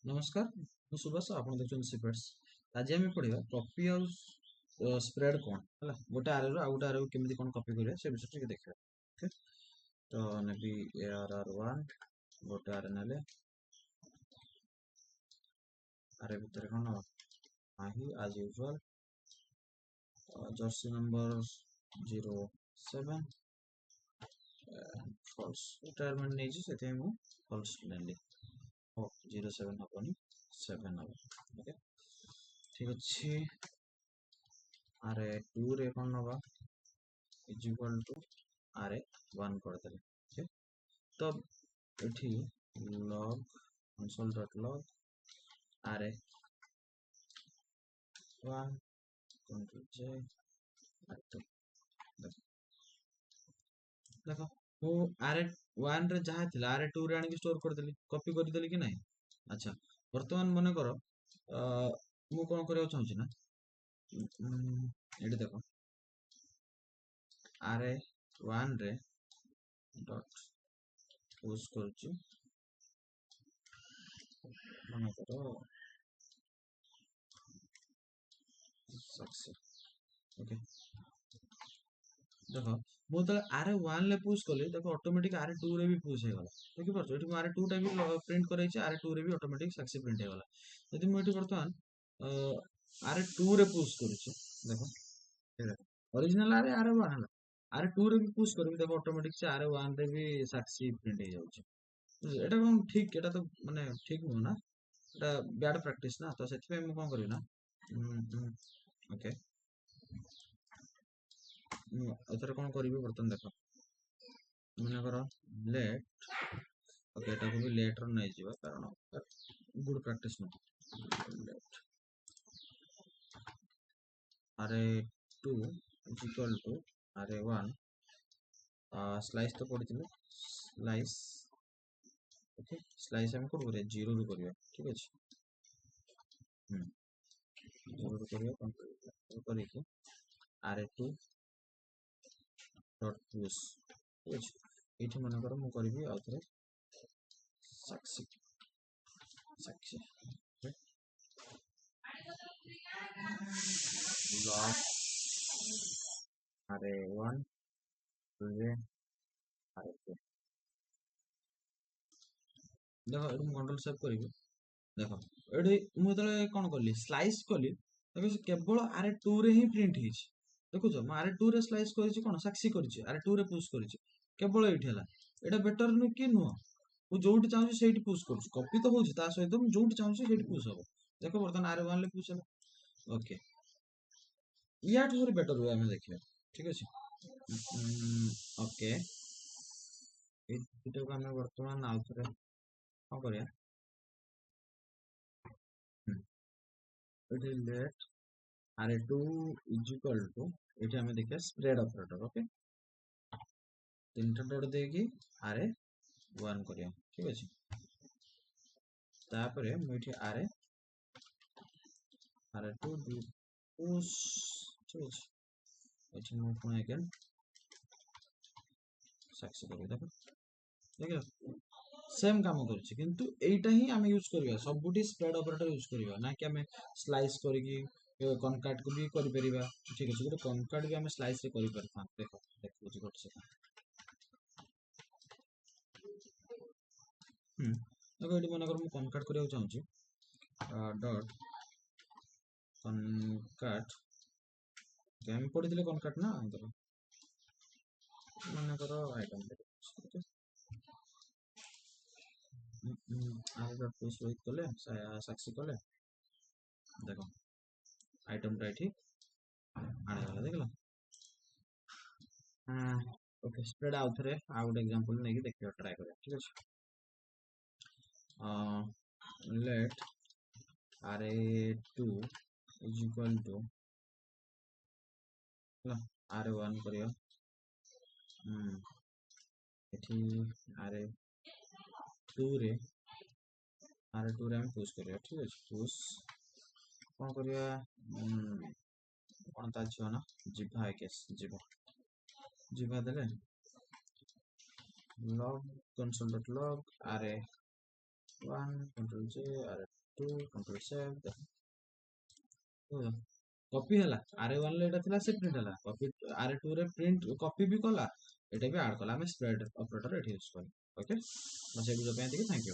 नमस्कार ମୁଁ ସୁବାସ ଆପଣ ଦେଖୁଛନ୍ତି ସିପେଟ୍ସ। ଆଜି ଆମେ ପଢିବା କପି ଆଉ ସ୍ପ୍ରେଡ୍ କଣ ହେଲା, ଗୋଟେ ଆରେରୁ ଆଉ ଗୋଟେ ଆରେକୁ କେମିତି କଣ କପି କରିବା ସେ ବିଷୟରେ ଟିକେ ଦେଖିବା। ଓକେ, ତ ନେବି ARR1 ଗୋଟେ ଆରେ ନେଲେ ଆରେ ଭିତରେ କଣ ନବା ନାହିଁ ଆଜ ୟୁଜୁଆଲ ଜର୍ସି ନମ୍ବର 07 ଫଲ୍ସ ରିଟାୟାରମେଣ୍ଟ ନେଇଛି ସେଥିପାଇଁ ମୁଁ ଫଲ୍ସ ନେଲି। 07 ହବନି 7 ହବ। ଓକେ, ଠିକ ଅଛି। ଆରେ 2 ରେ କଣ ନବା इज इक्वल टू आरे 1 କରିଦେଲେ। ଓକେ, ତ ଏଠି log console.log आरे 1 कंट्रोल जे आरे 2 देखो ମୁଁ आरे 1 रे ଯାହା ଥିଲା आरे 2 ରେ ଆଣିକି ଷ୍ଟୋର କରିଦେଲି, କପି କରିଦେଲି କି ନାହିଁ। ଆଚ୍ଛା, ବର୍ତ୍ତମାନ ମନେ କର ମୁଁ କଣ କରିବାକୁ ଚାହୁଁଛି ନା ଏଠି ଦେଖ आरे 1 रे डॉट यूज କରୁଛି ମନେ କର सक्सेस। ओके, देखो ମୁଁ ଯେତେବେଳେ ଆରେ 1 ରେ ପୁsh କଲି ଦେଖो ଅଟୋମେଟିକ ଆରେ 2 ରେ ବି ପୁsh ହେଇଗଲା। ଦେଖିପାରୁଛ ଏଠି ମୁଁ ଆରେ 2 ଟା ବି ପ୍ରିଣ୍ଟ କରାଇଛି, ଆରେ 2 ରେ ବି ଅଟୋମେଟିକ सक्सेस ପ୍ରିଣ୍ଟ ହେଇଗଲା। ଯଦି ମୁଁ ଏଠି ବର୍ତ୍ତମାନ ଆରେ 2 ରେ ପୁsh କରୁଛି ଦେଖ ଅରିଜିନାଲ ଆରେ ଆରେ 1 ହେଲା, ଆରେ 2 ରେ ବି ପୁsh କରିବି ଦେଖ ଅଟୋମେଟିକ ସେ ଆରେ 1 ରେ ବି सक्सेस ପ୍ରିଣ୍ଟ ହେଇଯାଉଛି। এটা କଣ ଠିକ, এটা ତ ମାନେ ଠିକ ନୁହଁ ନା, এটা ବ୍ୟାଡ ପ୍ରାକ୍ଟିସ ନା। ତ ସେଥିପାଇଁ ମୁଁ କଣ କରିବି ନା ଓକେ ମୁଁ ଏଥର କଣ କରିବି ବର୍ତ୍ତମାନ ଦେଖ ମନେକର ଲେଟ୍ ଓକେ ଏଟାକୁ ବି ଲେଟ୍ ର ନେଇଯିବା କାରଣ ଗୁଡ ପ୍ରାକ୍ଟିସ ନୁହଁ। ଲେଟ୍ ଆରେ 2 ଇଜ ଇକ୍ୱାଲ ଟୁ ଆରେ 1 ସ୍ଲାଇସ୍ ତ ପଡିଥିଲା ସ୍ଲାଇସ୍। ओके, स्लाइस हम कोड करिया 0 ରୁ करिया। ठीक अछि 0 ରୁ करिया कंट्रोल करिके आर2 डॉट पुश। ठीक अछि, एठी मन कर मु करबी आ थरे सक्सेस सक्सेस लॉग आर1 रे आर2 देखो एठी मु कंट्रोल सेव करबी। देखो एठी मु तले कोन करली स्लाइस करली देखो से केवल आर 2 रे ही प्रिंट हिच। देखो जो आर 2 रे स्लाइस करिछि कोन सक्सेस करिछि आर 2 रे पुश करिछि केवल एठी हला। एटा बेटर नु कि नुह, मु जोठी चाहूछि सेठी पुश करूछि, कॉपी तो होछि ता सहित मु जोठी चाहूछि सेठी पुश हो। देखो बर्तन आर 1 ले पुश हला। ओके, या ठोर बेटर वे हमें देखिए। ठीक अछि ओके एटा को हमें वर्तमान आउ थरे कोन करिया एठी late R two is equal to एठी हमें देखिए स्प्रेड ऑपरेटर। ओके, तीनटा डॉट देकी आरे 1 करिया। ठीक अछि, तापरे मु एठी आरे आर2 डी पुश। ठीक अछि, एठी मु पुଣି अगेन सक्सेस करि देखो देखियो सेम काम करूछि, किंतु एइटा ही हमें यूज करिया सबुठी स्प्रेड ऑपरेटर यूज करिया ना कि हमें स्लाइस करिकी कनकाट को भी करि परिबा। ठीक अछि, गोटे कनकाट भी हमें स्लाइस रे करि परथां। देखो देखो गोटे सेकंड देखो एठी मन कर मु कनकाट करिया चाहूछि डॉट कनकाट गेम पढिथिले कनकाट ना देखो मन करो आइटम देखो आर डॉट पुश वेट कले सक्सेस कले देखो आइटम टा एठी आने गला देखला। ओके, स्प्रेड आउ थरे आ गुड एग्जांपल नै कि देखियो ट्राई करिया। ठीक अछि let R two is equal to R one करियो एठी आर2 रे हम पुश करिया। ठीक अछि, पुश कोन करिया कोन ता छियो ना जिभा केस जिभा जिभा देले log console.log array one control जे R two control save copy है आर वन ला से प्रिंट है कॉपी आर टू रे प्रिंट कॉपी भी कला एटा भी ऐड कला हमें स्प्रेड ऑपरेटर एठी यूज करी ओके बस ए वीडियो पे थैंक यू।